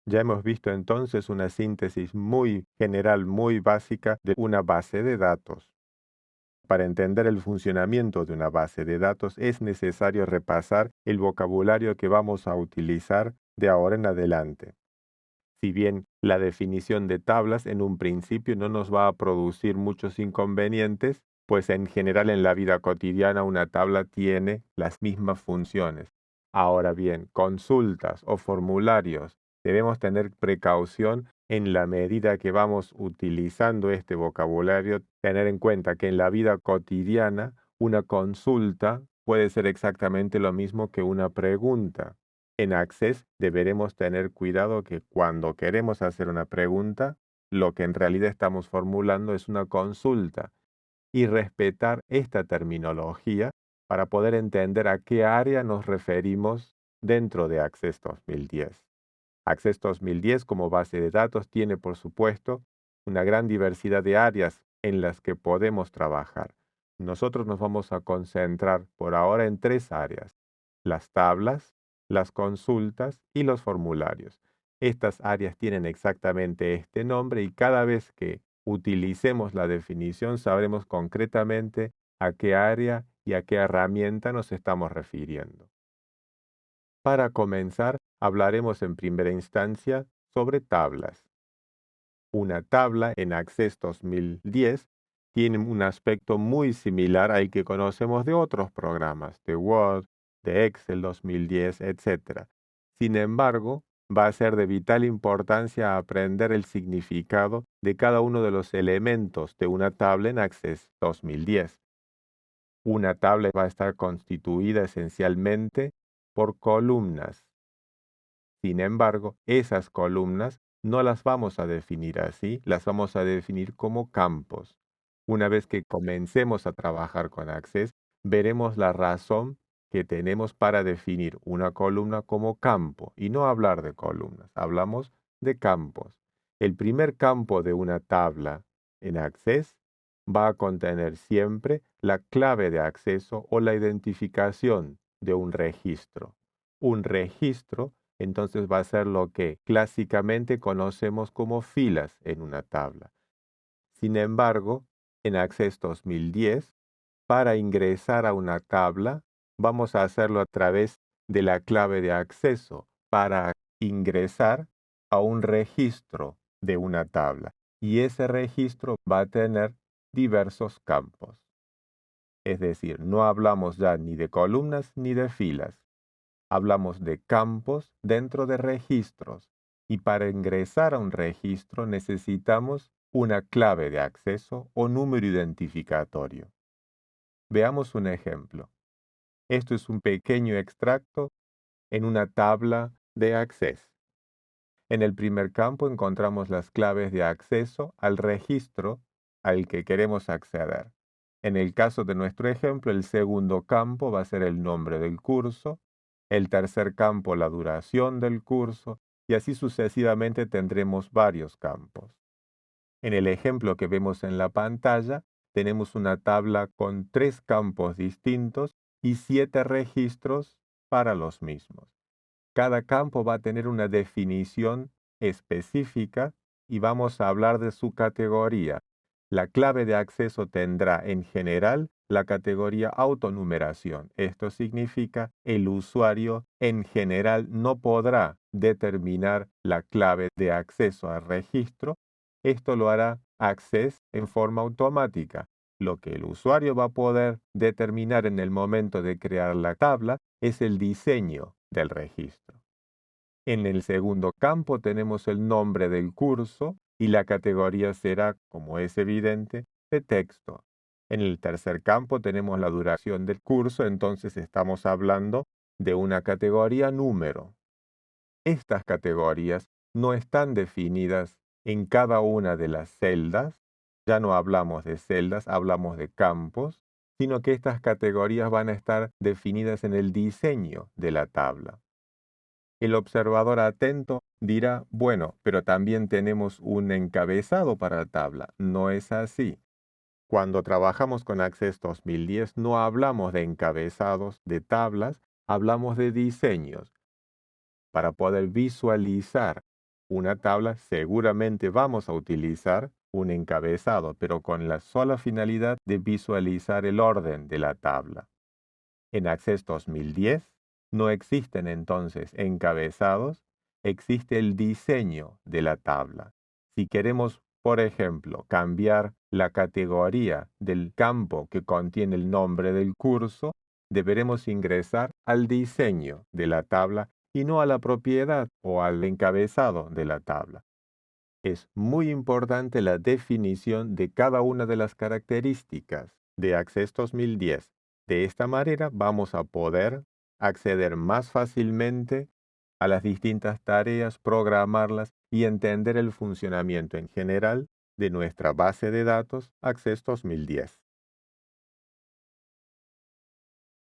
Ya hemos visto entonces una síntesis muy general, muy básica de una base de datos. Para entender el funcionamiento de una base de datos es necesario repasar el vocabulario que vamos a utilizar de ahora en adelante. Si bien la definición de tablas en un principio no nos va a producir muchos inconvenientes, pues en general en la vida cotidiana una tabla tiene las mismas funciones. Ahora bien, consultas o formularios, debemos tener precaución en la medida que vamos utilizando este vocabulario, tener en cuenta que en la vida cotidiana una consulta puede ser exactamente lo mismo que una pregunta. En Access deberemos tener cuidado que cuando queremos hacer una pregunta, lo que en realidad estamos formulando es una consulta y respetar esta terminología para poder entender a qué área nos referimos dentro de Access 2010. Access 2010 como base de datos tiene, por supuesto, una gran diversidad de áreas en las que podemos trabajar. Nosotros nos vamos a concentrar por ahora en tres áreas: las tablas, las consultas y los formularios. Estas áreas tienen exactamente este nombre y cada vez que utilicemos la definición sabremos concretamente a qué área y a qué herramienta nos estamos refiriendo. Para comenzar, hablaremos en primera instancia sobre tablas. Una tabla en Access 2010 tiene un aspecto muy similar al que conocemos de otros programas, de Word, de Excel 2010, etc. Sin embargo, va a ser de vital importancia aprender el significado de cada uno de los elementos de una tabla en Access 2010. Una tabla va a estar constituida esencialmente por columnas. Sin embargo, esas columnas no las vamos a definir así, las vamos a definir como campos. Una vez que comencemos a trabajar con Access, veremos la razón que tenemos para definir una columna como campo y no hablar de columnas, hablamos de campos. El primer campo de una tabla en Access va a contener siempre la clave de acceso o la identificación de un registro. Un registro entonces va a ser lo que clásicamente conocemos como filas en una tabla. Sin embargo, en Access 2010, para ingresar a una tabla, vamos a hacerlo a través de la clave de acceso para ingresar a un registro de una tabla. Y ese registro va a tener diversos campos. Es decir, no hablamos ya ni de columnas ni de filas. Hablamos de campos dentro de registros y para ingresar a un registro necesitamos una clave de acceso o número identificatorio. Veamos un ejemplo. Esto es un pequeño extracto en una tabla de Access. En el primer campo encontramos las claves de acceso al registro al que queremos acceder. En el caso de nuestro ejemplo, el segundo campo va a ser el nombre del curso, el tercer campo la duración del curso y así sucesivamente tendremos varios campos. En el ejemplo que vemos en la pantalla, tenemos una tabla con 3 campos distintos y 7 registros para los mismos. Cada campo va a tener una definición específica y vamos a hablar de su categoría. La clave de acceso tendrá en general la categoría autonumeración. Esto significa el usuario en general no podrá determinar la clave de acceso al registro. Esto lo hará Access en forma automática. Lo que el usuario va a poder determinar en el momento de crear la tabla es el diseño del registro. En el segundo campo tenemos el nombre del curso y la categoría será, como es evidente, de texto. En el tercer campo tenemos la duración del curso, entonces estamos hablando de una categoría número. Estas categorías no están definidas en cada una de las celdas, ya no hablamos de celdas, hablamos de campos, sino que estas categorías van a estar definidas en el diseño de la tabla. El observador atento dirá, bueno, pero también tenemos un encabezado para la tabla. No es así. Cuando trabajamos con Access 2010 no hablamos de encabezados de tablas, hablamos de diseños para poder visualizar una tabla, seguramente vamos a utilizar un encabezado, pero con la sola finalidad de visualizar el orden de la tabla. En Access 2010 no existen entonces encabezados, existe el diseño de la tabla. Si queremos, por ejemplo, cambiar la categoría del campo que contiene el nombre del curso, deberemos ingresar al diseño de la tabla y no a la propiedad o al encabezado de la tabla. Es muy importante la definición de cada una de las características de Access 2010. De esta manera vamos a poder acceder más fácilmente a las distintas tareas, programarlas y entender el funcionamiento en general de nuestra base de datos Access 2010.